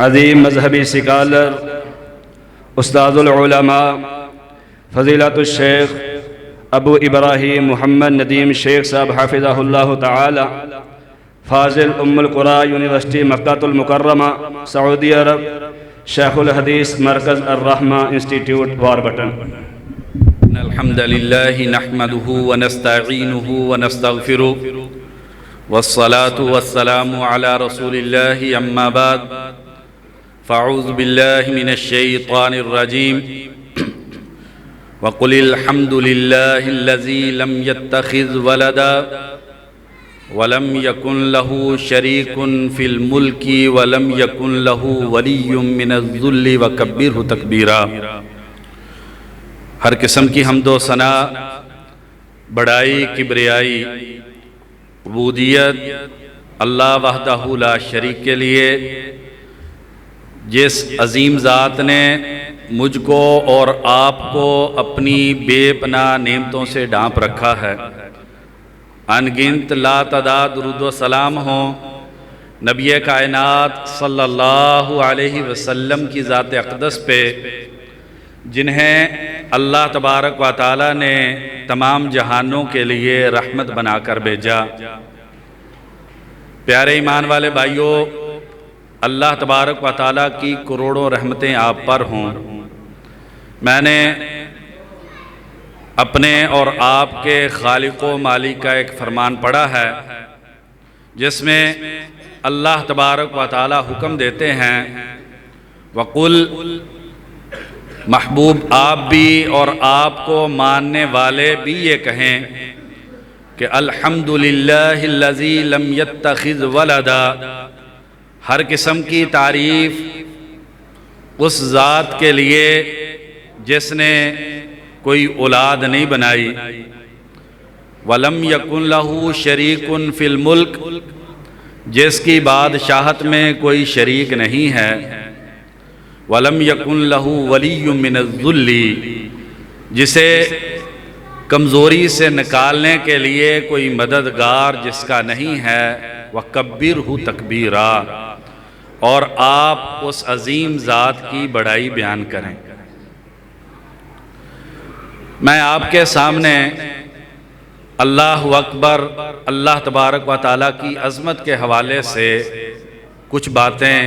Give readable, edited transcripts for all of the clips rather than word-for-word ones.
عظیم مذہبی سکالر، استاد العلماء، فضیلت الشیخ ابو ابراہیم محمد ندیم شیخ صاحب حافظہ اللہ تعالی، فاضل ام القریٰ یونیورسٹی مکہ المکرمہ سعودی عرب، شیخ الحدیث مرکز الرحمہ انسٹیٹیوٹ واربٹن۔ الحمد للہ نحمده ونستعینه ونستغفره والصلاة والسلام على رسول اللہ اما بعد فاعوذ باللہ من الشیطان الرجیم وقل الحمد للہ الذی لم يتخذ ولدا ولم يكن له شریک فی الملک ولم يكن له ولی من الذل وکبرہ تکبیرا۔ ہر قسم کی حمد و ثنا، بڑائی، کبریائی، عبودیت اللہ وحدہ لا شریک کے لیے، جس عظیم ذات نے مجھ کو اور آپ کو اپنی بے پناہ نعمتوں سے ڈھانپ رکھا ہے۔ ان گنت لا تعداد درود و سلام ہوں نبی کائنات صلی اللہ علیہ وسلم کی ذات اقدس پہ، جنہیں اللہ تبارک و تعالی نے تمام جہانوں کے لیے رحمت بنا کر بھیجا۔ پیارے ایمان والے بھائیوں، اللہ تبارک و تعالی کی کروڑوں رحمتیں آپ پر ہوں۔ میں نے اپنے اور آپ کے خالق و مالک کا ایک فرمان پڑھا ہے، جس میں اللہ تبارک و تعالی حکم دیتے ہیں، وَقُلْ، محبوب آپ بھی اور آپ کو ماننے والے بھی یہ کہیں کہ الحمدللہ الذی لم یتخذ ولدا، ہر قسم کی تعریف اس ذات کے لیے جس نے کوئی اولاد نہیں بنائی، ولم یکن لہ شریک فی الملک، جس کی بادشاہت میں کوئی شریک نہیں ہے، وَلَمْ يَكُنْ لَهُ وَلِيٌّ مِّنَ الذُّلِّ، جسے کمزوری سے نکالنے کے لیے کوئی مددگار جس کا نہیں ہے، وَكَبِّرْهُ تَكْبِيرًا، اور آپ اس عظیم ذات کی بڑائی بیان کریں۔ میں آپ کے سامنے اللہ اکبر، اللہ تبارک و تعالیٰ کی عظمت کے حوالے سے کچھ باتیں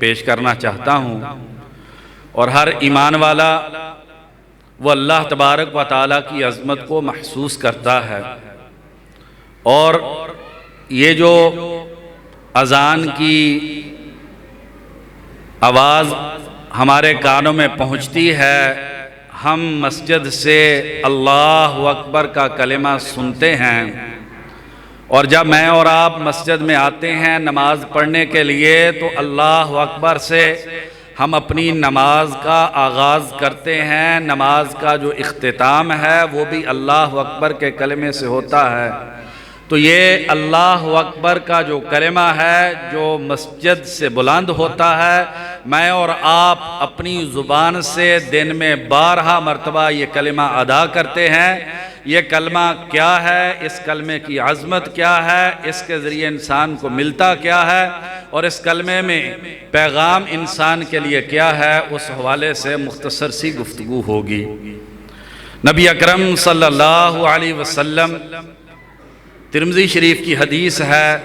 پیش کرنا چاہتا ہوں، اور ہر ایمان والا وہ اللہ تبارک و تعالیٰ کی عظمت کو محسوس کرتا ہے، اور یہ جو اذان کی آواز ہمارے کانوں میں پہنچتی ہے، ہم مسجد سے اللہ اکبر کا کلمہ سنتے ہیں، اور جب میں اور آپ مسجد میں آتے ہیں نماز پڑھنے کے لیے تو اللہ اکبر سے ہم اپنی نماز کا آغاز کرتے ہیں۔ نماز کا جو اختتام ہے وہ بھی اللہ اکبر کے کلمے سے ہوتا ہے۔ تو یہ اللہ اکبر کا جو کلمہ ہے جو مسجد سے بلند ہوتا ہے، میں اور آپ اپنی زبان سے دن میں 12 مرتبہ یہ کلمہ ادا کرتے ہیں۔ یہ کلمہ کیا ہے، اس کلمے کی عظمت کیا ہے، اس کے ذریعے انسان کو ملتا کیا ہے، اور اس کلمے میں پیغام انسان کے لیے کیا ہے، اس حوالے سے مختصر سی گفتگو ہوگی۔ نبی اکرم صلی اللہ علیہ وسلم، ترمذی شریف کی حدیث ہے،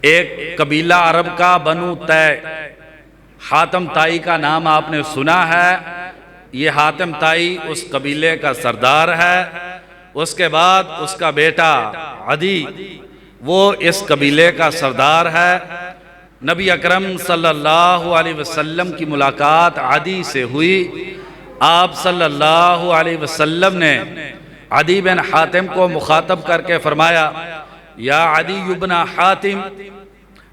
ایک قبیلہ عرب کا بنو طے، حاتم طائی کا نام آپ نے سنا ہے۔ یہ حاتم طائی اس قبیلے کا سردار ہے، اس کے بعد اس کا بیٹا عدی وہ اس قبیلے کا سردار ہے۔ نبی اکرم صلی اللہ علیہ وسلم کی ملاقات عدی سے ہوئی۔ آپ صلی اللہ علیہ وسلم نے عدی بن حاتم کو مخاطب کر کے فرمایا، یا عدی بن حاتم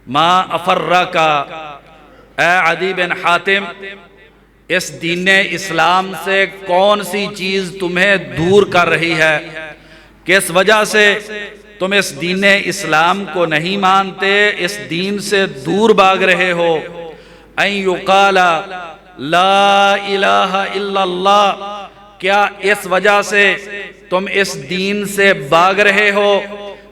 ما افرکا، اے عدی بن حاتم، اس دین اسلام سے کون سی چیز تمہیں دور کر رہی ہے، کس وجہ سے تم اس دین اسلام کو نہیں مانتے، اس دین سے دور بھاگ رہے ہو؟ ان یقال لا الہ الا اللہ، کیا اس وجہ سے تم اس دین سے بھاگ رہے ہو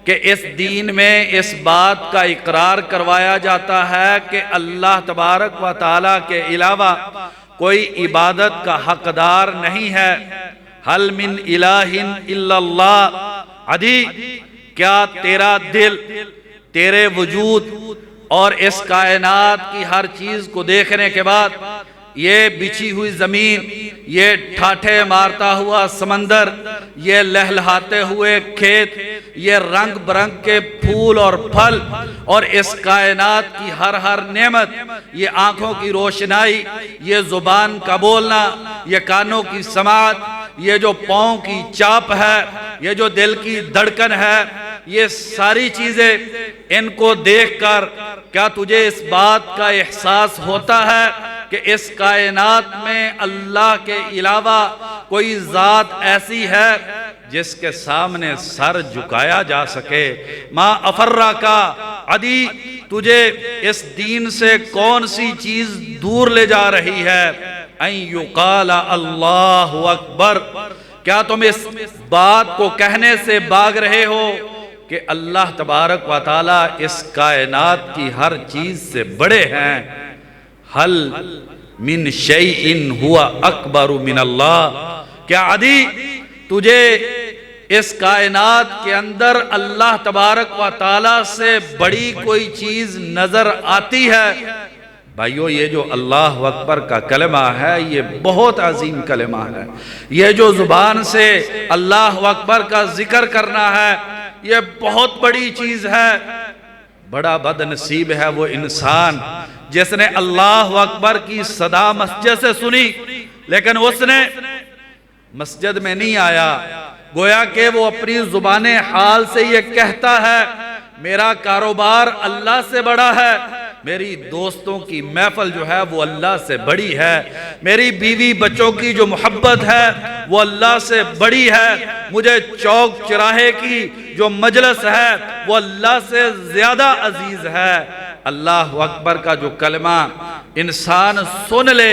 کہ اس دین میں اس بات کا اقرار کروایا جاتا ہے کہ اللہ تبارک و تعالیٰ کے علاوہ کوئی عبادت کا حقدار نہیں ہے۔ حل من الہ الا اللہ، عدی کیا تیرا دل، تیرے وجود اور اس کائنات کی ہر چیز کو دیکھنے کے بعد، یہ بچھی ہوئی زمین، یہ ٹھاٹھے مارتا ہوا سمندر، یہ لہلہاتے ہوئے کھیت، یہ رنگ برنگ کے پھول اور پھل، اور اس کائنات کی ہر نعمت، یہ آنکھوں کی روشنائی، یہ زبان کا بولنا، یہ کانوں کی سماعت، یہ جو پاؤں کی چاپ ہے، یہ جو دل کی دھڑکن ہے، یہ ساری چیزیں، ان کو دیکھ کر کیا تجھے اس بات کا احساس ہوتا ہے کہ اس کائنات میں اللہ کے علاوہ کوئی ذات ایسی ہے جس کے سامنے سر جھکایا جا سکے؟ ما افرا کا، عدی تجھے اس دین سے کون سی چیز دور لے جا رہی ہے؟ ان یقال اللہ اکبر، کیا تم اس بات کو کہنے سے بھاگ رہے ہو کہ اللہ تبارک و تعالیٰ اس کائنات کی ہر چیز سے بڑے ہیں؟ حل من شیء ہوا اکبر من اللہ، کیا عدی تجھے اس کائنات کے اندر اللہ تبارک و تعالیٰ سے بڑی کوئی چیز نظر آتی ہے؟ بھائیو، یہ جو اللہ اکبر کا کلمہ ہے یہ بہت عظیم کلمہ ہے۔ یہ جو زبان سے اللہ اکبر کا ذکر کرنا ہے یہ بہت بڑی چیز ہے۔ بڑا بد نصیب ہے وہ انسان جس نے اللہ اکبر کی صدا مسجد سے سنی لیکن اس نے مسجد میں نہیں آیا، گویا کہ وہ اپنی زبان حال سے یہ کہتا ہے میرا کاروبار اللہ سے بڑا ہے، میری دوستوں کی محفل جو ہے وہ اللہ سے بڑی ہے، میری بیوی بچوں کی جو محبت ہے وہ اللہ سے بڑی ہے، مجھے چوک چراہے کی جو مجلس ہے وہ اللہ سے زیادہ عزیز ہے۔ اللہ اکبر کا جو کلمہ انسان سن لے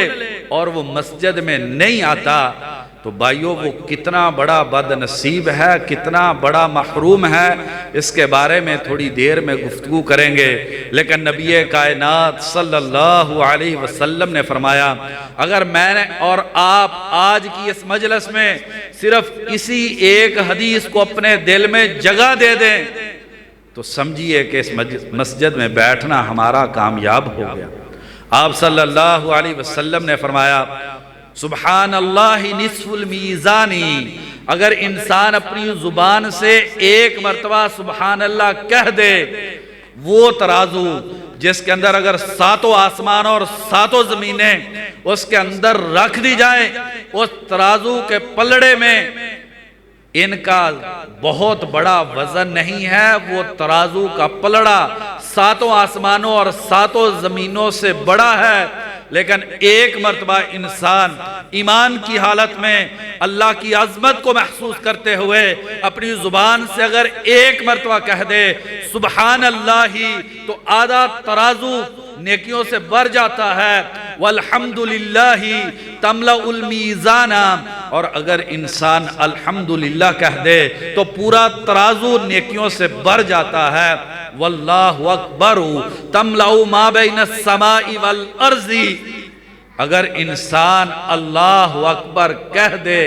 اور وہ مسجد میں نہیں آتا تو بھائیو وہ کتنا بڑا بد نصیب ہے، کتنا بڑا محروم ہے، اس کے بارے میں تھوڑی دیر میں گفتگو کریں گے۔ لیکن نبی کائنات صلی اللہ علیہ وسلم نے فرمایا اگر میں نے اور آپ آج کی اس مجلس میں صرف اسی ایک حدیث کو اپنے دل میں جگہ دے دیں تو سمجھیے کہ اس مسجد میں بیٹھنا ہمارا کامیاب ہو گیا۔ آپ صلی اللہ علیہ وسلم نے فرمایا سبحان اللہ نصف المیزانی، اگر انسان اپنی زبان سے ایک مرتبہ سبحان اللہ کہہ دے، وہ ترازو جس کے اندر اگر ساتوں آسمان اور ساتوں زمینیں اس کے اندر رکھ دی جائیں، اس ترازو کے پلڑے میں ان کا بہت بڑا وزن نہیں ہے، وہ ترازو کا پلڑا ساتوں آسمانوں اور ساتوں زمینوں سے بڑا ہے، لیکن ایک مرتبہ انسان ایمان کی حالت میں اللہ کی عظمت کو محسوس کرتے ہوئے اپنی زبان سے اگر ایک مرتبہ کہہ دے سبحان اللہ ہی تو آدھا ترازو نیکیوں سے بھر جاتا ہے، والحمدللہ تملأ المیزان، اور اگر انسان الحمدللہ کہہ دے تو پورا ترازو نیکیوں سے بھر جاتا ہے، واللہ اکبر تملأ ما بین السماء والارض، اگر انسان اللہ اکبر کہہ دے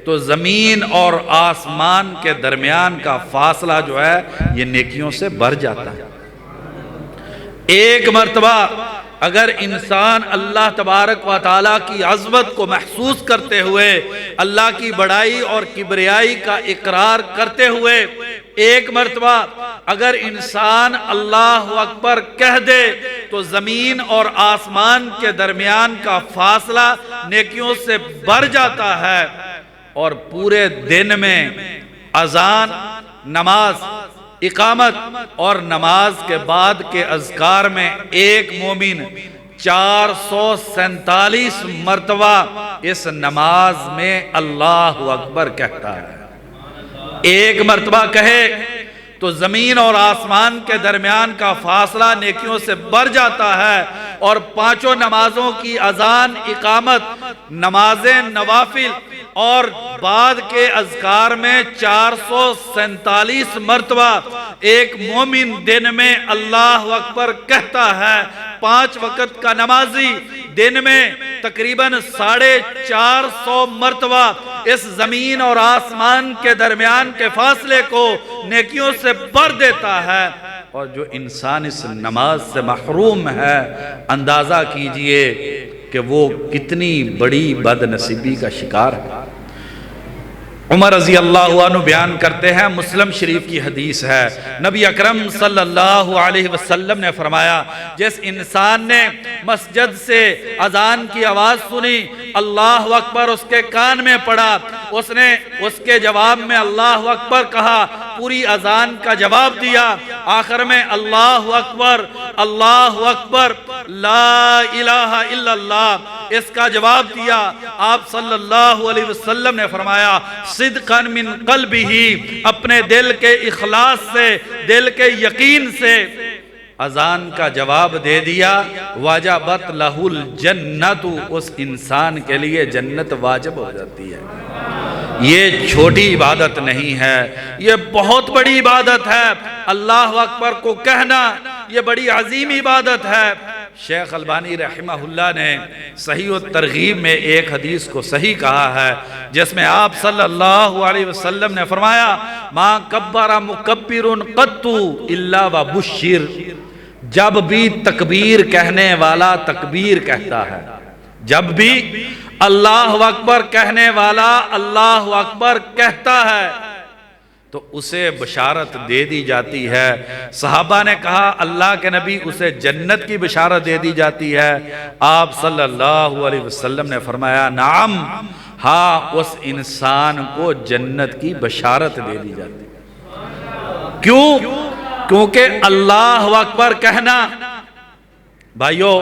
تو زمین اور آسمان کے درمیان کا فاصلہ جو ہے یہ نیکیوں سے بھر جاتا ہے۔ ایک مرتبہ اگر انسان اللہ تبارک و تعالیٰ کی عظمت کو محسوس کرتے ہوئے اللہ کی بڑائی اور کبریائی کا اقرار کرتے ہوئے ایک مرتبہ اگر انسان اللہ اکبر کہہ دے تو زمین اور آسمان کے درمیان کا فاصلہ نیکیوں سے بھر جاتا ہے، اور پورے دن میں اذان، نماز، اقامت اور نماز کے بعد کے اذکار میں ایک مومن 447 مرتبہ اس نماز میں اللہ اکبر کہتا ہے۔ ایک مرتبہ کہے تو زمین اور آسمان کے درمیان کا فاصلہ نیکیوں سے بڑھ جاتا ہے، اور پانچوں نمازوں کی اذان، اقامت، نمازیں نوافل اور بعد کے اذکار میں 447 مرتبہ ایک مومن دن میں اللہ اکبر کہتا ہے۔ 5 وقت کا نمازی دن میں تقریباً 450 مرتبہ اس زمین اور آسمان کے درمیان کے فاصلے کو نیکیوں سے بھر دیتا ہے، اور جو انسان اس نماز سے محروم ہے، اندازہ کیجئے کہ وہ کتنی بڑی بد نصیبی کا شکار ہے۔ عمر رضی اللہ عنہ بیان کرتے ہیں، مسلم شریف کی حدیث ہے، نبی اکرم صلی اللہ علیہ وسلم نے فرمایا، جس انسان نے مسجد سے اذان کی آواز سنی، اللہ اکبر اس کے کان میں پڑا، اس نے اس کے جواب میں اللہ اکبر کہا، پوری اذان کا جواب دیا، آخر میں اللہ اکبر لا الہ الا اللہ اس کا جواب دیا۔ آپ صلی اللہ علیہ وسلم نے فرمایا، صدقاً من قلبہ، اپنے دل کے اخلاص سے، دل کے یقین سے اذان کا جواب دے دیا، واجبت لہ الجنت، اس انسان کے لیے جنت واجب ہو جاتی ہے۔ یہ چھوٹی عبادت نہیں ہے، یہ بہت بڑی عبادت ہے۔ اللہ اکبر کو کہنا یہ بڑی عظیم عبادت ہے۔ شیخ البانی رحمہ اللہ نے صحیح الترغیب میں ایک حدیث کو صحیح کہا ہے، جس میں آپ صلی اللہ علیہ وسلم نے فرمایا، ما کبر مکبر قط الا وبشر، جب بھی تکبیر کہنے والا تکبیر کہتا ہے، جب بھی اللہ اکبر کہنے والا اللہ اکبر کہتا ہے تو اسے بشارت دے دی جاتی ہے۔ صحابہ نے کہا، اللہ کے نبی، اسے جنت کی بشارت دے دی جاتی ہے؟ آپ صلی اللہ علیہ وسلم نے فرمایا، نعم، ہاں، اس انسان کو جنت کی بشارت دے دی جاتی ہے۔ کیوں؟ کیونکہ اللہ اکبر کہنا، بھائیو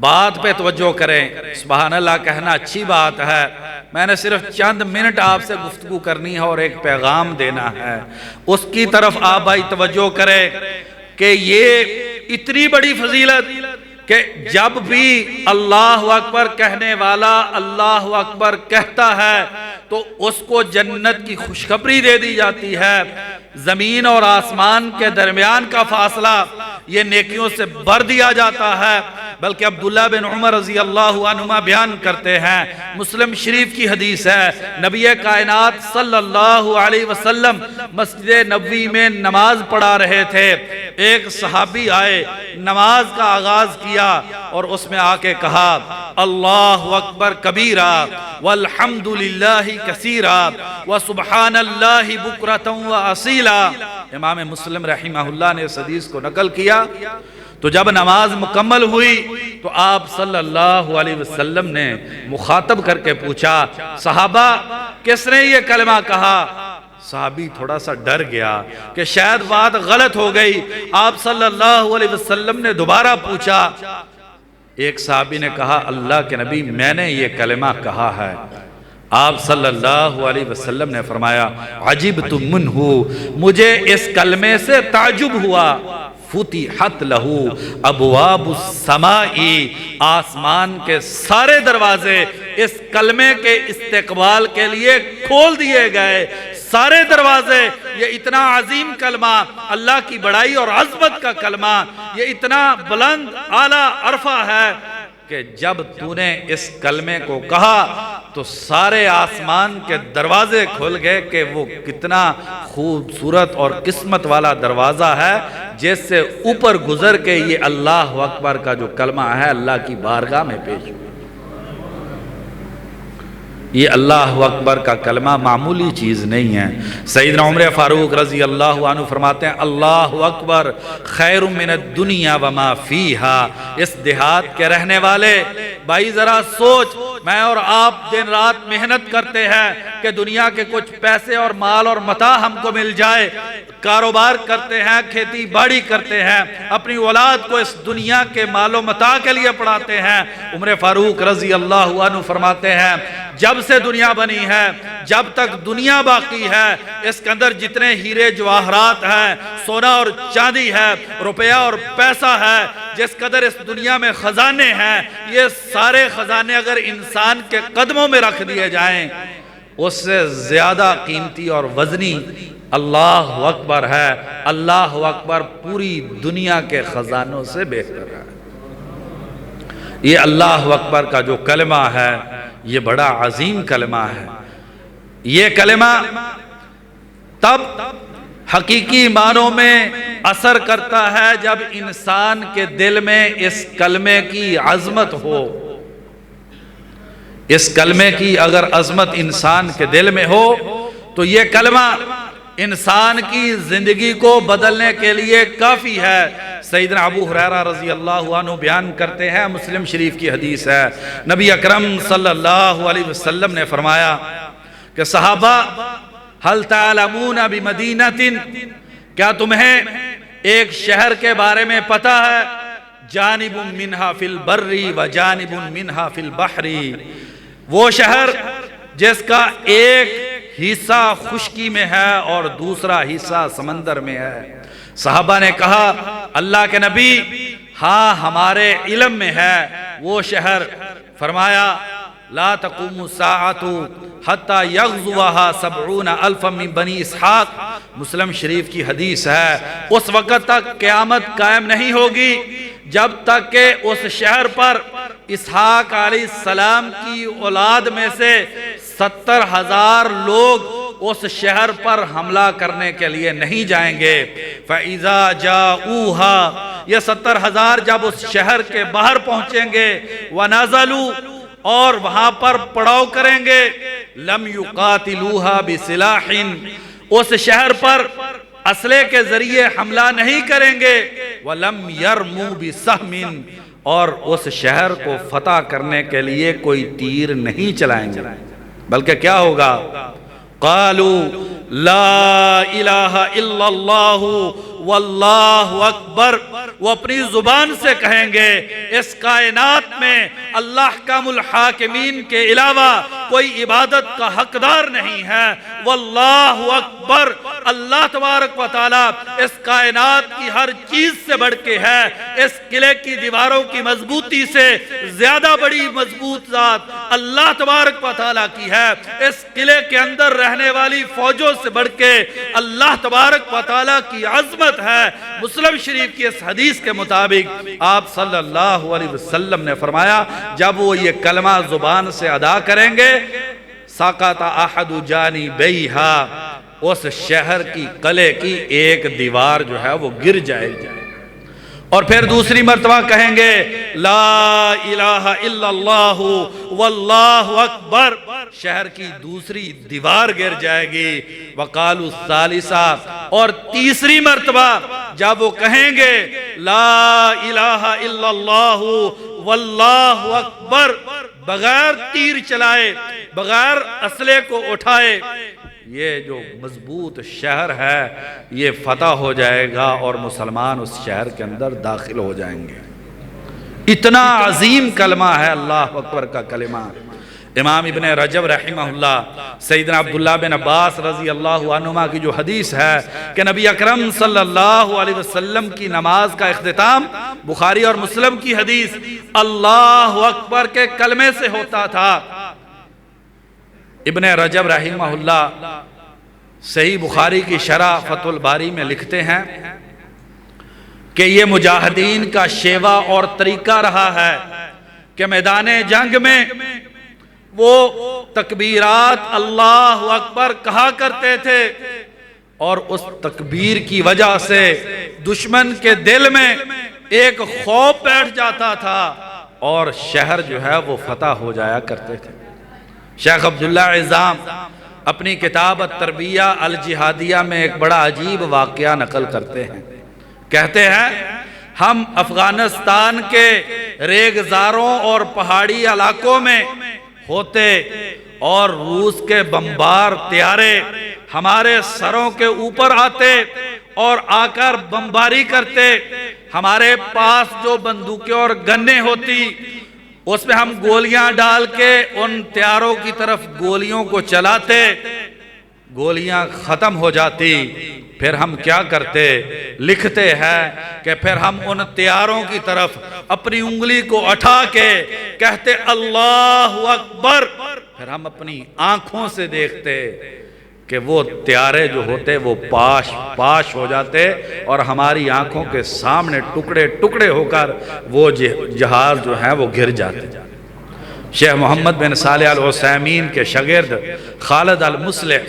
بات پہ توجہ کریں، سبحان اللہ کہنا اچھی بات ہے، میں نے صرف چند منٹ آپ سے گفتگو کرنی ہے اور ایک پیغام دینا ہے، اس کی طرف آپ بھائی توجہ کریں کہ یہ اتنی بڑی فضیلت کہ جب بھی اللہ اکبر کہنے والا اللہ اکبر کہتا ہے تو اس کو جنت کی خوشخبری دے دی جاتی ہے۔ زمین اور آسمان کے درمیان کا فاصلہ یہ نیکیوں سے بھر دیا جاتا ہے۔ بلکہ عبداللہ بن عمر رضی اللہ عنہما بیان کرتے ہیں، مسلم شریف کی حدیث ہے، نبی کائنات صلی اللہ علیہ وسلم مسجد نبوی میں نماز پڑھا رہے تھے، ایک صحابی آئے، نماز کا آغاز کیا اور اس میں آ کے کہا، اللہ اکبر کبیرا والحمدللہ کثیرا وسبحان اللہ بکرۃ واصیلا۔ امام مسلم رحمہ اللہ نے اس حدیث کو نقل کیا۔ تو جب نماز مکمل ہوئی تو آپ صلی اللہ علیہ وسلم نے مخاطب کر کے پوچھا، صحابہ کس نے یہ کلمہ کہا؟ صحابی تھوڑا سا ڈر گیا کہ شاید بات غلط ہو گئی۔ آپ صلی اللہ علیہ وسلم نے دوبارہ پوچھا، ایک صحابی نے کہا، اللہ کے نبی میں نے یہ کلمہ کہا ہے۔ آپ صلی اللہ علیہ وسلم نے فرمایا، عجبت منہ، مجھے اس کلمے سے تعجب ہوا، فتحت لہو ابواب السماء، آسمان کے سارے دروازے اس کلمے کے استقبال کے لیے کھول دیے گئے، سارے دروازے۔ یہ اتنا عظیم کلمہ، اللہ کی بڑائی اور عظمت کا کلمہ، یہ اتنا بلند اعلیٰ عرفہ ہے کہ جب تو نے اس کلمے کو کہا تو سارے آسمان کے دروازے کھل گئے کہ وہ کتنا خوبصورت اور قسمت والا دروازہ ہے جس سے اوپر گزر کے یہ اللہ اکبر کا جو کلمہ ہے اللہ کی بارگاہ میں پیش ہوا۔ یہ اللہ اکبر کا کلمہ معمولی چیز نہیں ہے۔ سیدنا عمر فاروق رضی اللہ عنہ فرماتے ہیں، اللہ اکبر خیر من الدنیا وما فیہا۔ اس دیہات کے رہنے والے بھائی ذرا سوچ، میں اور آپ دن رات محنت کرتے ہیں کہ دنیا کے کچھ پیسے اور مال اور متاع ہم کو مل جائے، کاروبار کرتے ہیں، کھیتی باڑی کرتے ہیں، اپنی اولاد کو اس دنیا کے مال و متاع کے لیے پڑھاتے ہیں۔ عمر فاروق رضی اللہ عنہ فرماتے ہیں، جب سے دنیا بنی ہے، جب تک دنیا باقی ہے اس کے اندر جتنے ہیرے جواہرات ہیں، سونا اور چاندی ہے، روپیہ اور پیسہ ہے، جس قدر اس دنیا میں خزانے ہیں، یہ سارے خزانے اگر انسان کے قدموں میں رکھ دیے جائیں اس سے زیادہ قیمتی اور وزنی اللہ اکبر ہے۔ اللہ اکبر پوری دنیا کے خزانوں سے بہتر ہے۔ یہ اللہ اکبر کا جو کلمہ ہے یہ بڑا عظیم کلمہ ہے۔ یہ کلمہ تب حقیقی معنوں میں اثر کرتا ہے جب انسان کے دل میں اس کلمے کی عظمت ہو۔ اس کلمے کی اگر عظمت انسان کے دل میں ہو تو یہ کلمہ انسان کی زندگی کو بدلنے کے لیے کافی ہے۔ سیدنا ابو ہریرہ رضی اللہ عنہ بیان کرتے ہیں، مسلم شریف کی حدیث ہے، نبی اکرم صلی اللہ علیہ وسلم نے فرمایا کہ صحابہ ہل تعلمون بمدینۃ، کیا تمہیں ایک شہر کے بارے میں پتہ ہے؟ جانب منہا فی البر و جانب منہا فی البحر، وہ شہر جس کا ایک حصہ خشکی میں ہے اور دوسرا حصہ سمندر میں ہے۔ صحابہ نے کہا اللہ کے نبی ہاں ہمارے علم میں ہے وہ شہر۔ فرمایا لا تقوم الساعة حتى يغزوها 70,000 من بنی اسحاق، مسلم شریف کی حدیث ہے، اس وقت تک قیامت قائم نہیں ہوگی جب تک کہ اس شہر پر اسحاق علیہ السلام کی اولاد میں سے 70,000 لوگ اس شہر پر حملہ کرنے کے لیے نہیں جائیں گے۔ فَإِذَا جَاءُوهَا، یہ 70,000 جب اس شہر کے باہر پہنچیں گے، وَنَزَلُوا، اور وہاں پر پڑاؤ کریں گے، لَمْ يُقَاتِلُوهَا بِسِلَاحٍ، اس شہر پر اسلحے کے ذریعے حملہ نہیں کریں گے، وَلَمْ يَرْمُوا بِسَهْمٍ، اور اس شہر کو فتح کرنے کے لیے کوئی تیر نہیں چلائیں گے، بلکہ کیا ہوگا؟ قالوا لا الہ الا اللہ واللہ اکبر، وہ اپنی زبان سے کہیں گے اس کائنات میں اللہ احکم الحاکمین کے علاوہ کوئی عبادت کا حقدار نہیں ہے، واللہ اکبر، اللہ تبارک و تعالیٰ اس کائنات کی ہر چیز سے بڑھ کے ہے، اس قلعے کی دیواروں کی مضبوطی سے زیادہ بڑی مضبوط ذات اللہ تبارک و تعالیٰ کی ہے، اس قلعے کے اندر رہنے والی فوجوں سے بڑھ کے اللہ تبارک و تعالیٰ کی عظمت ہے۔ مسلم شریف کی اس حدیث کے مطابق آپ صلی اللہ علیہ وسلم نے فرمایا جب وہ یہ کلمہ زبان سے ادا کریں گے، سقط احد جانبیہا، اس شہر کی قلعے کی ایک دیوار جو ہے وہ گر جائے گی، اور پھر دوسری مرتبہ کہیں گے لا الہ الا اللہ واللہ اکبر، شہر کی دوسری دیوار گر جائے گی، وقالوا الثالثہ، اور تیسری مرتبہ جب وہ کہیں گے لا الہ الا اللہ واللہ اکبر، بغیر تیر چلائے، بغیر اسلحے کو اٹھائے، یہ جو مضبوط شہر ہے یہ فتح ہو جائے گا اور مسلمان اس شہر کے اندر داخل ہو جائیں گے۔ اتنا عظیم کلمہ ہے اللہ اکبر کا کلمہ۔ امام ابن رجب رحمہ اللہ سیدنا عبداللہ بن عباس رضی اللہ عنہما کی جو حدیث ہے کہ نبی اکرم صلی اللہ علیہ وسلم کی نماز کا اختتام، بخاری اور مسلم کی حدیث، اللہ اکبر کے کلمے سے ہوتا تھا۔ ابن رجب رحمہ اللہ صحیح بخاری کی شرح فتح الباری میں لکھتے ہیں کہ یہ مجاہدین کا شیوہ اور طریقہ رہا ہے کہ میدان جنگ میں وہ تکبیرات اللہ اکبر کہا کرتے تھے، اور اس تکبیر کی وجہ سے دشمن کے دل میں ایک خوف بیٹھ جاتا تھا اور شہر جو ہے وہ فتح ہو جایا کرتے تھے۔ شیخ عبداللہ عزام اپنی کتاب التربیہ الجہادیہ میں ایک بڑا عجیب واقعہ نقل کرتے ہیں، کہتے ہیں ہم افغانستان کے ریگزاروں اور پہاڑی علاقوں میں ہوتے اور روس کے بمبار طیارے ہمارے سروں کے اوپر آتے اور آ کر بمباری کرتے، ہمارے پاس جو بندوقیں اور گنیں ہوتی اس میں ہم گولیاں ڈال کے ان طیاروں کی طرف گولیوں کو چلاتے، گولیاں ختم ہو جاتی، پھر ہم کیا کرتے؟ لکھتے ہیں کہ پھر ہم ان طیاروں کی طرف اپنی انگلی کو اٹھا کے کہتے اللہ اکبر، پھر ہم اپنی آنکھوں سے دیکھتے کہ وہ طیارے جو ہوتے وہ پاش پاش ہو جاتے اور ہماری آنکھوں کے سامنے ٹکڑے ٹکڑے ہو کر وہ جہاز جو ہیں وہ گر جاتے۔ شیخ محمد بن صالح العثیمین کے شاگرد خالد المصلح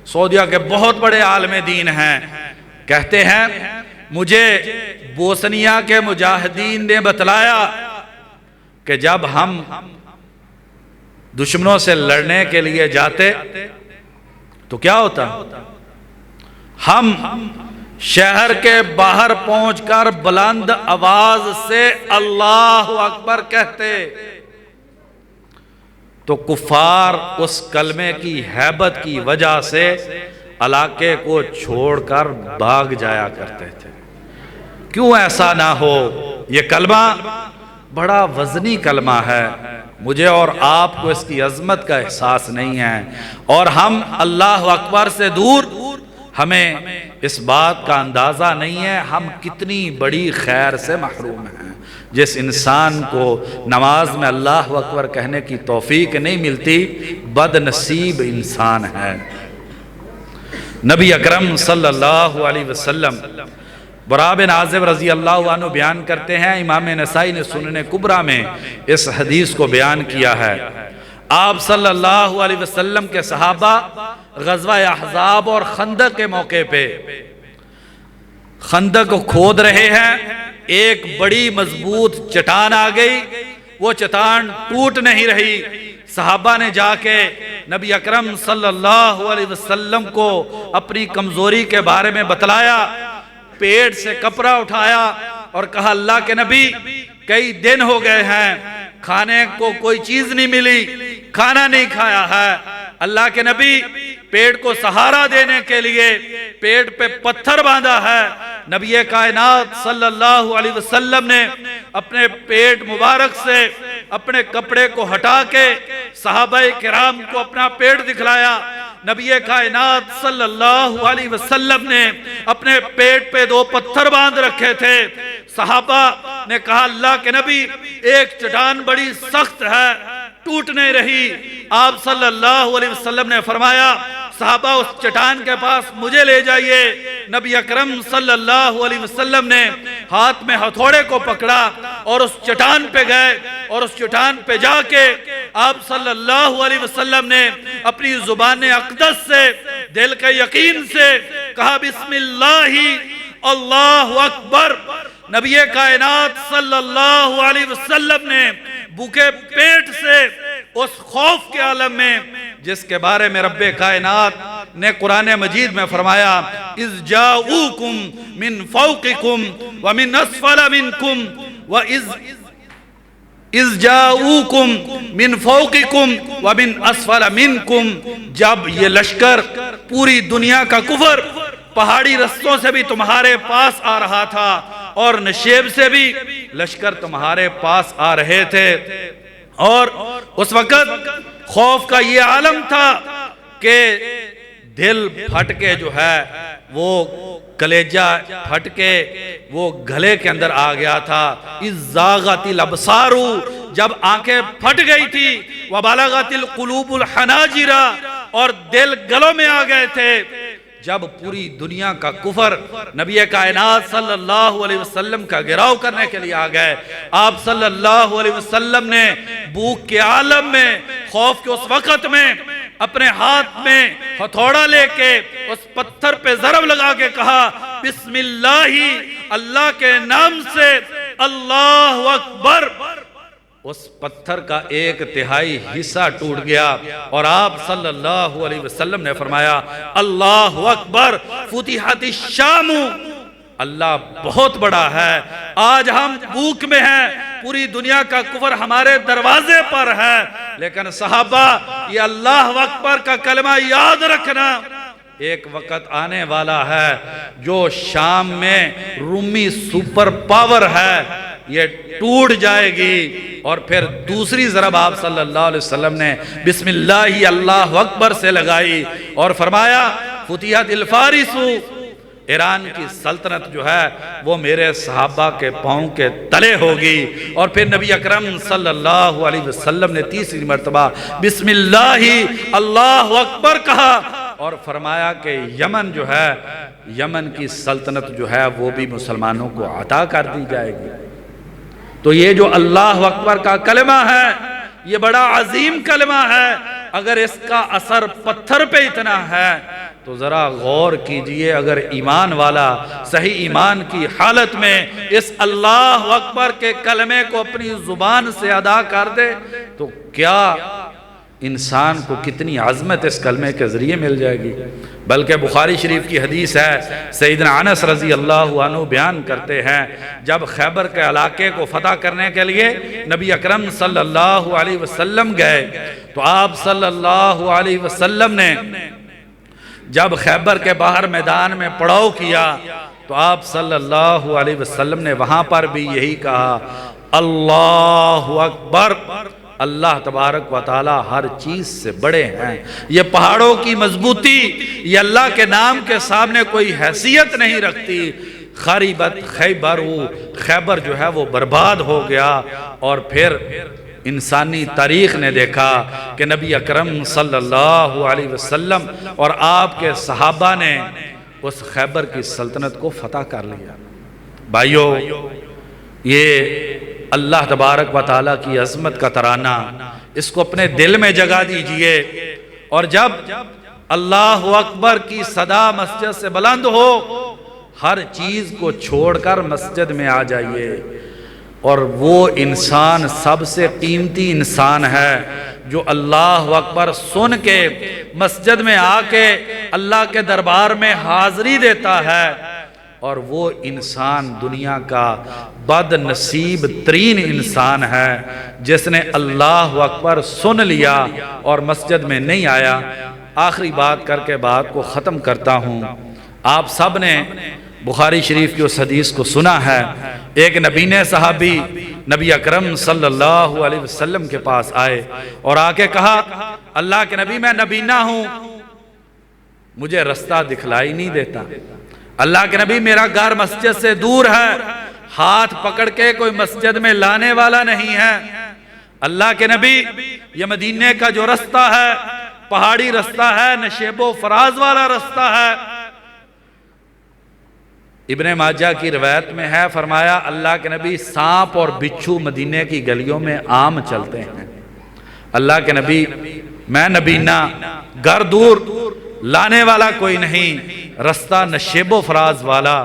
سعودیہ کے بہت بڑے عالم دین ہیں، کہتے ہیں مجھے بوسنیا کے مجاہدین نے بتلایا کہ جب ہم دشمنوں سے لڑنے کے لیے جاتے تو کیا ہوتا؟ ہم شہر کے باہر پہنچ کر بلند آواز سے اللہ اکبر کہتے تو کفار اس کلمے کی ہیبت کی وجہ سے علاقے کو چھوڑ کر بھاگ جایا کرتے تھے۔ کیوں ایسا نہ ہو؟ یہ کلمہ بڑا وزنی کلمہ ہے، مجھے اور آپ کو اس کی عظمت کا احساس نہیں ہے، اور ہم اللہ اکبر سے دور، ہمیں اس بات کا اندازہ نہیں ہے ہم کتنی بڑی خیر سے محروم ہیں۔ جس انسان کو نماز میں اللہ اکبر کہنے کی توفیق نہیں ملتی، بد نصیب انسان ہے۔ نبی اکرم صلی اللہ علیہ وسلم براء بن عازب رضی اللہ عنہ بیان کرتے ہیں، امام نسائی نے سنن کبریٰ میں اس حدیث کو بیان کیا ہے، آپ صلی اللہ علیہ وسلم کے صحابہ غزوہ احزاب اور خندق کے موقع پہ خندق کو کھود رہے ہیں، ایک بڑی مضبوط چٹان آ گئی، وہ چٹان ٹوٹ نہیں رہی، صحابہ نے جا کے نبی اکرم صلی اللہ علیہ وسلم کو اپنی کمزوری کے بارے میں بتلایا، پیٹ سے کپڑا اٹھایا اور کہا اللہ کے نبی کئی دن ہو گئے ہیں کھانے کو کوئی چیز نہیں ملی، کھانا نہیں کھایا ہے، اللہ کے نبی پیٹ کو سہارا دینے کے لیے پیٹ پہ پتھر باندھا ہے۔ نبی کائنات صلی اللہ علیہ وسلم نے اپنے پیٹ مبارک سے اپنے کپڑے کو ہٹا کے صحابہ کرام کو اپنا پیٹ دکھلایا۔ نبی کائنات صلی اللہ علیہ وسلم نے اپنے پیٹ پہ 2 پتھر باندھ رکھے تھے، صحابہ نے کہا اللہ کے نبی ایک چٹان بڑی سخت ہے، ٹوٹ نہیں رہی، آپ صلی اللہ علیہ وسلم نے فرمایا صحابہ اس چٹان کے پاس مجھے لے جائیے۔ نبی اکرم صلی اللہ علیہ وسلم نے ہاتھ میں ہتھوڑے کو پکڑا اور اس چٹان پہ گئے اور اس چٹان پہ جا کے آپ صلی اللہ علیہ وسلم نے اپنی زبان اقدس سے دل کے یقین سے کہا بسم اللہ اللہ اکبر۔ نبی کائنات صلی اللہ علیہ وسلم نے بھوکے پیٹ سے اس خوف کے عالم میں جس کے بارے میں رب کائنات نے قرآن مجید میں فرمایا اذ جاؤوکم من فوقکم ومن اسفل منکم اذ جاؤوکم من فوقکم ومن اسفل منکم، جب یہ لشکر پوری دنیا کا کفر پہاڑی رستوں سے بھی تمہارے پاس آ رہا تھا اور نشیب سے بھی لشکر تمہارے پاس آ رہے تھے، اور اس وقت خوف کا یہ عالم تھا کہ دل پھٹ کے جو ہے وہ کلیجہ پھٹ کے وہ گلے کے اندر آ گیا تھا۔ اذ زاغت الابصار، جب آنکھیں پھٹ گئی تھی، وبلغت القلوب الحناجر، اور دل گلوں میں آ گئے تھے، جب پوری دنیا کا کفر نبی کائنات صلی اللہ علیہ وسلم کا گھراؤ کرنے کے لیے آ گئے، آپ صلی اللہ علیہ وسلم نے بھوک کے عالم میں خوف کے اس وقت میں اپنے ہاتھ میں ہتھوڑا لے کے اس پتھر پہ ضرب لگا کے کہا بسم اللہ، اللہ کے نام سے اللہ اکبر۔ اس پتھر کا 1/3 حصہ ٹوٹ گیا اور آپ صلی اللہ علیہ وسلم نے فرمایا اللہ اکبر فتحت الشام، اللہ بہت بڑا ہے۔ آج ہم بھوک میں ہیں، پوری دنیا کا کفر ہمارے دروازے پر ہے، لیکن صحابہ یہ اللہ اکبر کا کلمہ یاد رکھنا، ایک وقت آنے والا ہے جو شام میں رومی سپر پاور ہے، یہ ٹوٹ جائے گی۔ اور پھر دوسری ضرب آپ صلی اللہ علیہ وسلم نے بسم اللہ اللہ اکبر سے لگائی اور فرمایا فتحت الفارس، ایران کی سلطنت جو ہے وہ میرے صحابہ کے پاؤں کے تلے ہوگی۔ اور پھر نبی اکرم صلی اللہ علیہ وسلم نے تیسری مرتبہ بسم اللہ اللہ اکبر کہا اور فرمایا کہ یمن جو ہے، یمن کی سلطنت جو ہے وہ بھی مسلمانوں کو عطا کر دی جائے گی۔ تو یہ جو اللہ اکبر کا کلمہ ہے یہ بڑا عظیم کلمہ ہے۔ اگر اس کا اثر پتھر پہ اتنا ہے تو ذرا غور کیجئے، اگر ایمان والا صحیح ایمان کی حالت میں اس اللہ اکبر کے کلمے کو اپنی زبان سے ادا کر دے تو کیا انسان کو کتنی عظمت اس کلمے کے ذریعے مل جائے گی۔ بلکہ بخاری شریف کی حدیث ہے، سیدنا انس رضی اللہ عنہ بیان کرتے ہیں جب خیبر کے علاقے کو فتح کرنے کے لیے نبی اکرم صلی اللہ علیہ وسلم گئے تو آپ صلی اللہ علیہ وسلم نے جب خیبر کے باہر میدان میں پڑاؤ کیا تو آپ صلی اللہ علیہ وسلم نے وہاں پر بھی یہی کہا اللہ اکبر۔ اللہ تبارک و تعالی ہر چیز سے بڑے ہیں۔ یہ پہاڑوں کی مضبوطی یہ اللہ کے نام کے سامنے کوئی حیثیت نہیں رکھتی۔ خریبت خیبر، خیبر جو ہے وہ برباد ہو گیا۔ اور پھر انسانی تاریخ نے دیکھا کہ نبی اکرم صلی اللہ علیہ وسلم اور آپ کے صحابہ نے اس خیبر کی سلطنت کو فتح کر لیا۔ بھائیو، یہ اللہ تبارک و تعالیٰ کی عظمت کا ترانہ، اس کو اپنے دل میں جگہ دیجئے۔ اور جب اللہ اکبر کی صدا مسجد سے بلند ہو، ہر چیز کو چھوڑ کر مسجد میں آ جائیے۔ اور وہ انسان سب سے قیمتی انسان ہے جو اللہ اکبر سن کے مسجد میں آ کے اللہ کے دربار میں حاضری دیتا ہے۔ اور وہ انسان دنیا کا بد نصیب ترین انسان ہے جس نے اللہ اکبر سن لیا اور مسجد میں نہیں آیا۔ آخری بات کر کے بات کو ختم کرتا ہوں۔ آپ سب نے بخاری شریف کی اس حدیث کو سنا ہے، ایک نبینے صحابی نبی اکرم صلی اللہ علیہ وسلم کے پاس آئے اور آ کے کہا اللہ کے نبی میں نبینا ہوں، مجھے رستہ دکھلائی نہیں دیتا۔ اللہ کے نبی میرا گھر مسجد سے دور ہے، ہاتھ پکڑ کے کوئی مسجد میں لانے والا نہیں ہے۔ اللہ کے نبی یہ مدینے کا جو رستہ ہے پہاڑی رستہ ہے، نشیب و فراز والا رستہ ہے۔ ابن ماجہ کی روایت میں ہے، فرمایا اللہ کے نبی سانپ اور بچھو مدینے کی گلیوں میں عام چلتے ہیں۔ اللہ کے نبی میں نبینا، گھر دور، لانے والا کوئی نہیں، رستہ نشیب و فراز والا،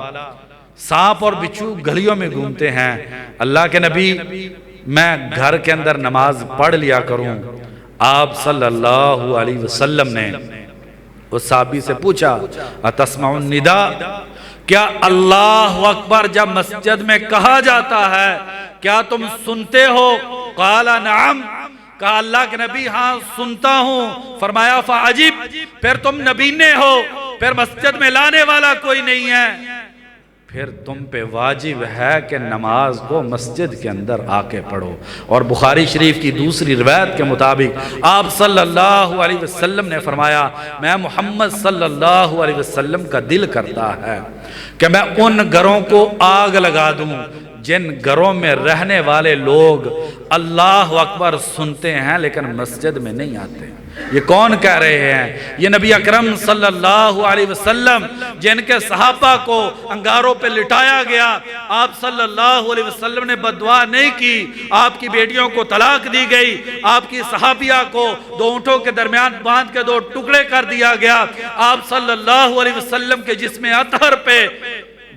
سانپ اور بچھو گلیوں میں گھومتے ہیں۔ اللہ کے نبی میں گھر کے اندر نماز پڑھ لیا کروں۔ آپ صلی اللہ علیہ وسلم نے اس صحابی سے پوچھا اتسمع النداء، کیا اللہ اکبر جب مسجد میں کہا جاتا ہے کیا تم سنتے ہو؟ قال نعم، کہا اللہ کے نبی ہاں سنتا ہوں۔ فرمایا فعجب، پھر تم نبینے ہو، پھر مسجد میں لانے والا کوئی نہیں ہے، پھر تم پہ واجب ہے کہ نماز کو مسجد کے اندر آ کے پڑھو۔ اور بخاری شریف کی دوسری روایت کے مطابق آپ صلی اللہ علیہ وسلم نے فرمایا میں محمد صلی اللہ علیہ وسلم کا دل کرتا ہے کہ میں ان گھروں کو آگ لگا دوں جن گھروں میں رہنے والے لوگ اللہ اکبر سنتے ہیں لیکن مسجد میں نہیں آتے۔ یہ کون کہہ رہے ہیں؟ یہ نبی اکرم صلی اللہ علیہ وسلم جن کے صحابہ کو انگاروں پہ لٹایا گیا، آپ صلی اللہ علیہ وسلم نے بد دعا نہیں کی، آپ کی بیٹیوں کو طلاق دی گئی، آپ کی صحابیہ کو دو اونٹوں کے درمیان باندھ کے دو ٹکڑے کر دیا گیا، آپ صلی اللہ علیہ وسلم کے جسم اطہر پہ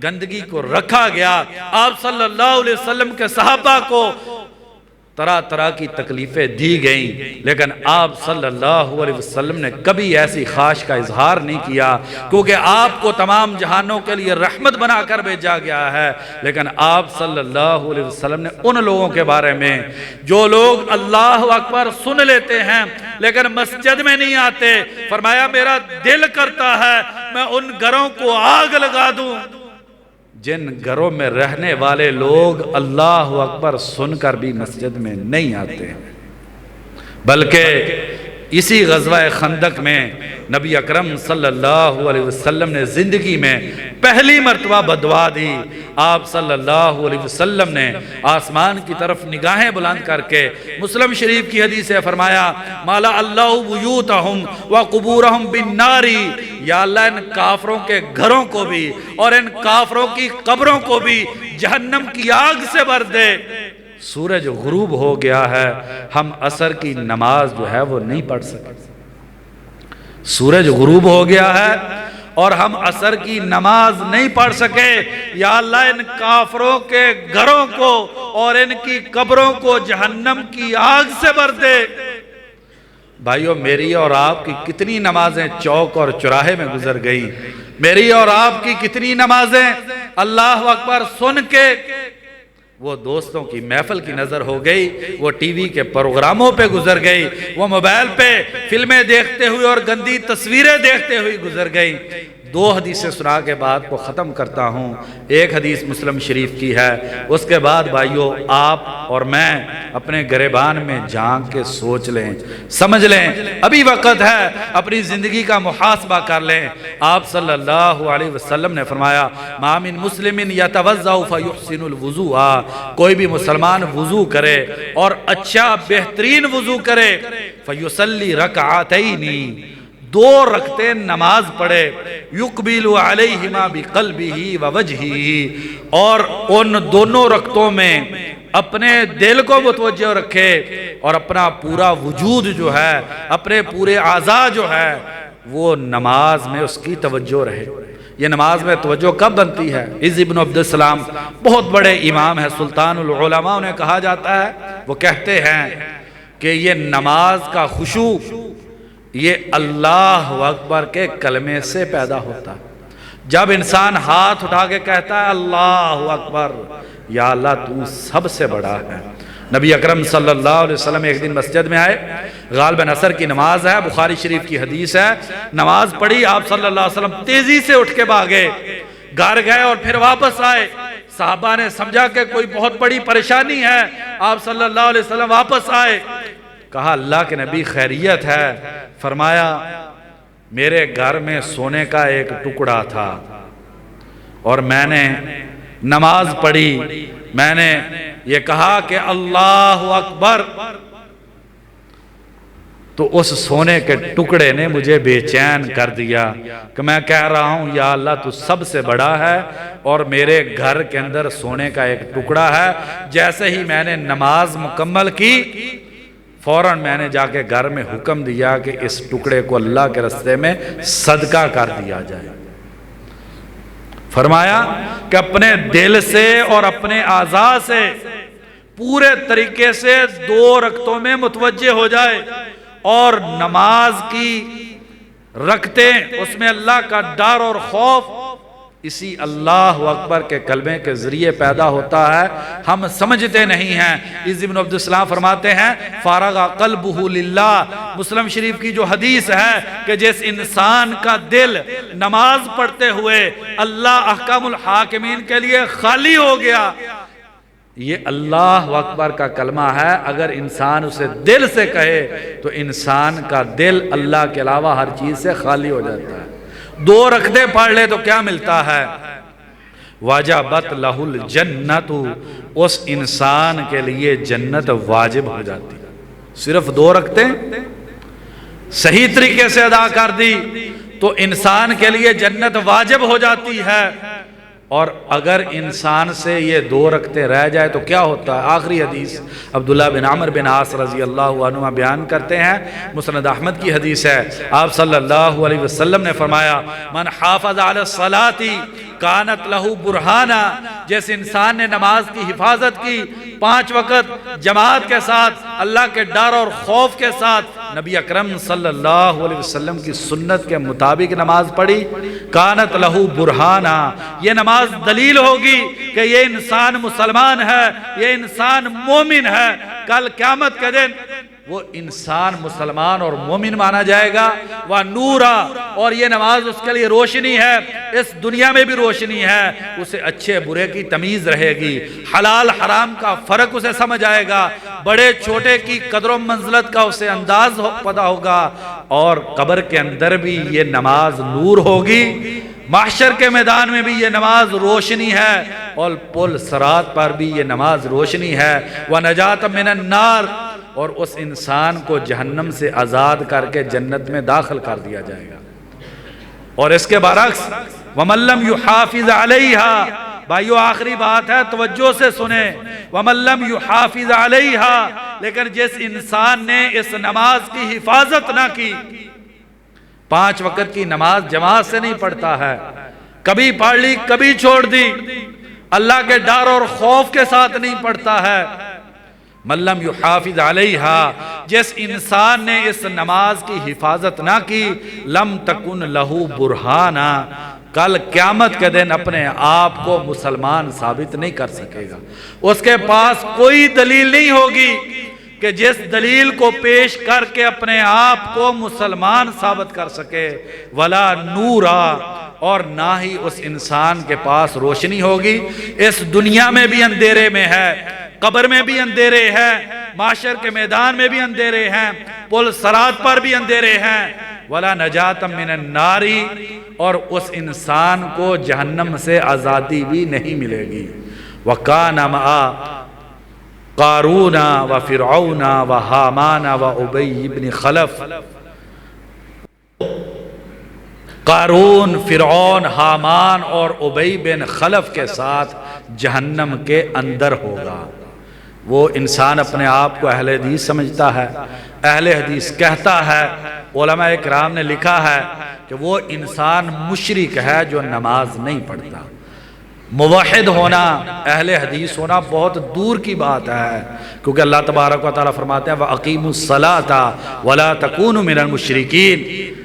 گندگی کو رکھا گیا، آپ صلی اللہ علیہ وسلم کے صحابہ کو طرح طرح کی تکلیفیں دی گئیں، لیکن آپ صلی اللہ علیہ وسلم نے کبھی ایسی خواہش کا اظہار نہیں کیا کیونکہ آپ کو تمام جہانوں کے لیے رحمت بنا کر بھیجا گیا ہے۔ لیکن آپ صلی اللہ علیہ وسلم نے ان لوگوں کے بارے میں جو لوگ اللہ اکبر سن لیتے ہیں لیکن مسجد میں نہیں آتے، فرمایا میرا دل کرتا ہے میں ان گھروں کو آگ لگا دوں جن گھروں میں رہنے والے لوگ اللہ اکبر سن کر بھی مسجد میں نہیں آتے ہیں، بلکہ اسی غزوہ خندق میں نبی اکرم صلی اللہ علیہ وسلم نے زندگی میں پہلی مرتبہ بدعا دی۔ آپ صلی اللہ علیہ وسلم نے آسمان کی طرف نگاہیں بلند کر کے مسلم شریف کی حدیث ہے فرمایا مالا اللہ بیوتہم وقبورہم بالنار، یا اللہ ان کافروں کے گھروں کو بھی اور ان کافروں کی قبروں کو بھی جہنم کی آگ سے بھر دے۔ سورج غروب ہو گیا ہے، ہم عصر کی نماز جو ہے وہ نہیں پڑھ سکے۔ سورج غروب ہو گیا ہے اور ہم عصر کی نماز نہیں پڑھ سکے، یا اللہ ان کافروں کے گھروں کو اور ان کی قبروں کو جہنم کی آگ سے بھر دے۔ بھائیو، میری اور آپ کی کتنی نمازیں چوک اور چوراہے میں گزر گئی، میری اور آپ کی کتنی نمازیں اللہ اکبر سن کے وہ دوستوں کی محفل کی نظر ہو گئی، وہ ٹی وی کے پروگراموں پہ گزر گئی، وہ موبائل پہ فلمیں دیکھتے ہوئے اور گندی تصویریں دیکھتے ہوئے گزر گئی۔ دو حدیثیں سنا کے بات کو ختم کرتا ہوں۔ ایک حدیث مسلم شریف کی ہے، اس کے بعد بھائیو آپ اور میں اپنے گریبان میں جھانک کے سوچ لیں، سمجھ لیں، ابھی وقت ہے، اپنی زندگی کا محاسبہ کر لیں۔ آپ صلی اللہ علیہ وسلم نے فرمایا ما من مسلم یتوضأ فیحسن الوضوء، کوئی بھی مسلمان وضو کرے اور اچھا بہترین وضو کرے، فیصلی رکعتین، دو رکعتیں نماز پڑھے، یقبل علیہما بقلبہ ووجہہ، اور ان دونوں رکعتوں میں اپنے دل کو متوجہ رکھے اور اپنا پورا وجود جو ہے، اپنے پورے اعضاء جو ہے وہ نماز میں اس کی توجہ رہے۔ یہ نماز میں توجہ کب بنتی ہے؟ عز ابن عبد السلام بہت بڑے امام ہیں، سلطان العلماء انہیں کہا جاتا ہے، وہ کہتے ہیں کہ یہ نماز کا خشوع یہ اللہ اکبر کے کلمے سے پیدا ہوتا ہے۔ جب انسان ہاتھ اٹھا کے کہتا ہے اللہ اکبر، یا اللہ تو سب سے بڑا ہے۔ نبی اکرم صلی اللہ علیہ وسلم ایک دن مسجد میں آئے، غالباً عصر کی نماز ہے، بخاری شریف کی حدیث ہے، نماز پڑھی، آپ صلی اللہ علیہ وسلم تیزی سے اٹھ کے بھاگے، گھر گئے اور پھر واپس آئے۔ صحابہ نے سمجھا کہ کوئی بہت بڑی پریشانی ہے، آپ صلی اللہ علیہ وسلم واپس آئے، کہا اللہ کے نبی خیریت ہے؟ فرمایا میرے گھر میں سونے کا ایک ٹکڑا تھا اور میں نے نماز پڑھی، میں نے یہ کہا کہ اللہ اکبر، تو اس سونے کے ٹکڑے نے مجھے بے چین کر دیا کہ میں کہہ رہا ہوں یا اللہ تو سب سے بڑا ہے اور میرے گھر کے اندر سونے کا ایک ٹکڑا ہے۔ جیسے ہی میں نے نماز مکمل کی، فوراً میں نے جا کے گھر میں حکم دیا کہ اس ٹکڑے کو اللہ کے راستے میں صدقہ کر دیا جائے۔ فرمایا کہ اپنے دل سے اور اپنے اعضاء سے پورے طریقے سے دو رکعتوں میں متوجہ ہو جائے، اور نماز کی رکعتیں اس میں اللہ کا ڈر اور خوف اسی اللہ اکبر کے کلمے کے ذریعے پیدا ہوتا ہے، ہم سمجھتے نہیں ہیں۔ عز ابن عبد السلام فرماتے ہیں فارغ قلبہ للہ، مسلم شریف کی جو حدیث ہے کہ جس انسان کا دل نماز پڑھتے ہوئے اللہ احکام الحاکمین کے لیے خالی ہو گیا، یہ اللہ اکبر کا کلمہ ہے، اگر انسان اسے دل سے کہے تو انسان کا دل اللہ کے علاوہ ہر چیز سے خالی ہو جاتا ہے۔ دو رکعتیں پڑھ لے تو کیا ملتا ہے؟ وجبت لہ الجنت، اس انسان کے لیے جنت واجب ہو جاتی ہے۔ صرف دو رکعتیں صحیح طریقے سے ادا کر دی تو انسان کے لیے جنت واجب ہو جاتی ہے، اور اگر انسان سے یہ دو رکعتیں رہ جائے تو کیا ہوتا ہے؟ آخری حدیث عبداللہ بن عمرو بن عاص رضی اللہ عنہ بیان کرتے ہیں، مسند احمد کی حدیث ہے، آپ صلی اللہ علیہ وسلم نے فرمایا من حافظ علی الصلاۃ کانت لہ برہانہ، جیسے انسان نے نماز کی حفاظت کی 5 وقت جماعت کے ساتھ، اللہ کے ڈر اور خوف کے ساتھ، نبی اکرم صلی اللہ علیہ وسلم کی سنت کے مطابق نماز پڑھی، کانت لہ برہانہ، یہ نماز دلیل ہوگی کہ یہ انسان مسلمان ہے، یہ انسان مومن ہے۔ کل قیامت کے دن وہ انسان مسلمان اور مومن مانا جائے گا۔ وَنُورًا، اور یہ نماز اس کے لیے روشنی ہے، اس دنیا میں بھی روشنی ہے، اسے اچھے برے کی تمیز رہے گی، حلال حرام کا فرق اسے سمجھ آئے گا، بڑے چھوٹے کی قدر و منزلت کا اسے انداز پتہ ہوگا، اور قبر کے اندر بھی یہ نماز نور ہوگی، محشر کے میدان میں بھی یہ نماز روشنی ہے، اور پل صراط پر بھی یہ نماز روشنی ہے۔ وَنَجَاتً مِنَ النَّارِ، اور اس انسان کو جہنم سے آزاد کر کے جنت میں داخل کر دیا جائے گا۔ اور اس کے برعکس وَمَن لَّمْ يُحَافِظْ عَلَيْهَا، بھائیو آخری بات ہے، توجہ سے سنیں، وَمَن لَّمْ يُحَافِظْ عَلَيْهَا، لیکن جس انسان نے اس نماز کی حفاظت نہ کی، 5 وقت کی نماز جماعت سے نہیں پڑھتا ہے، کبھی پڑھ لی کبھی چھوڑ دی، اللہ کے ڈر اور خوف کے ساتھ نہیں پڑھتا ہے، من لم یحافظ علیہا، جس انسان نے اس نماز کی حفاظت نہ کی، لم تکن لہو برہانا، کل قیامت کے دن اپنے آپ کو مسلمان ثابت نہیں کر سکے گا، اس کے پاس کوئی دلیل نہیں ہوگی کہ جس دلیل کو پیش کر کے اپنے آپ کو مسلمان ثابت کر سکے، ولا نورا، اور نہ ہی اس انسان کے پاس روشنی ہوگی، اس دنیا میں بھی اندھیرے میں ہے، قبر میں بھی اندھیرے ہیں، محشر کے میدان میں بھی اندھیرے ہیں، پل صراط پر بھی اندھیرے ہیں، ولا نجات من النار، اور اس انسان کو جہنم سے آزادی بھی نہیں ملے گی۔ وَكَانَ مَعَ قارون وفرعون وحامان وابی بن خلف، قارون، فرعون، حامان اور ابی بن خلف کے ساتھ جہنم کے اندر ہوگا۔ وہ انسان اپنے آپ کو اہل حدیث سمجھتا ہے، اہل حدیث کہتا ہے، علماء کرام نے لکھا ہے کہ وہ انسان مشرک ہے جو نماز نہیں پڑھتا۔ موحد ہونا، اہل حدیث ہونا بہت دور کی بات ہے، کیونکہ اللہ تبارک و تعالیٰ فرماتے ہیں وَأَقِيمُوا الصَّلَاةَ وَلَا تَكُونُوا مِنَ الْمُشْرِكِينَ،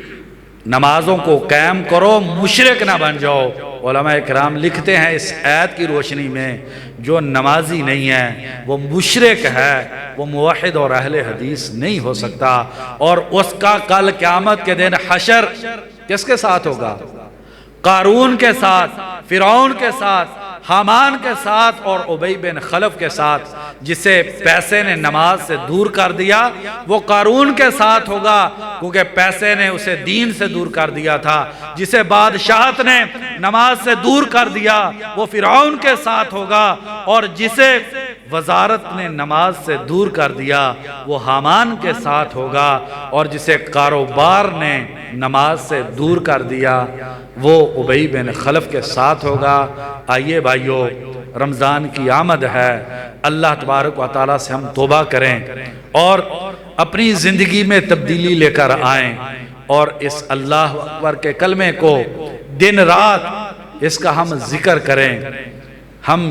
نمازوں کو قائم کرو، مشرک نہ بن جاؤ۔ علماء کرام لکھتے ہیں اس آیت کی روشنی میں جو نمازی نہیں ہے وہ مشرک ہے، وہ موحد اور اہل حدیث نہیں ہو سکتا، اور اس کا کل قیامت کے دن حشر کس کے ساتھ ہوگا؟ قارون کے ساتھ، فرعون کے ساتھ، حامان کے ساتھ اور ابی بن خلف کے ساتھ۔ جسے پیسے نے نماز سے دور کر دیا وہ قارون کے ساتھ ہوگا، کیونکہ پیسے نے اسے دین سے دور کر دیا تھا۔ جسے بادشاہت نے نماز سے دور کر دیا وہ فرعون کے ساتھ ہوگا، اور جسے وزارت نے نماز سے دور کر دیا وہ حامان کے ساتھ ہوگا، اور جسے کاروبار نے نماز سے دور کر دیا وہ ابی بن خلف کے ساتھ ہوگا۔ آئیے بھائیو، رمضان کی آمد ہے، اللہ تبارک و تعالیٰ سے ہم توبہ کریں اور اپنی زندگی میں تبدیلی لے کر آئیں، اور اس اللہ اکبر کے کلمے کو دن رات اس کا ہم ذکر کریں، ہم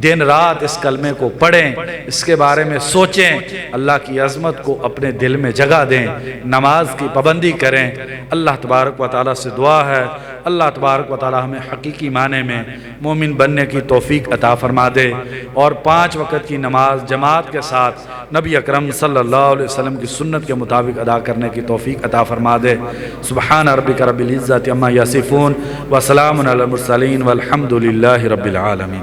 دن رات اس کلمے کو پڑھیں، اس کے بارے میں سوچیں، اللہ کی عظمت کو اپنے دل میں جگہ دیں، نماز کی پابندی کریں۔ اللہ تبارک و تعالیٰ سے دعا ہے اللہ تبارک و تعالیٰ ہمیں حقیقی معنی میں مومن بننے کی توفیق عطا فرما دے، اور 5 وقت کی نماز جماعت کے ساتھ نبی اکرم صلی اللہ علیہ وسلم کی سنت کے مطابق ادا کرنے کی توفیق عطا فرما دے۔ سبحان ربک رب العزت عما یصفون وسلام علی المرسلین والحمد للہ رب العالمین۔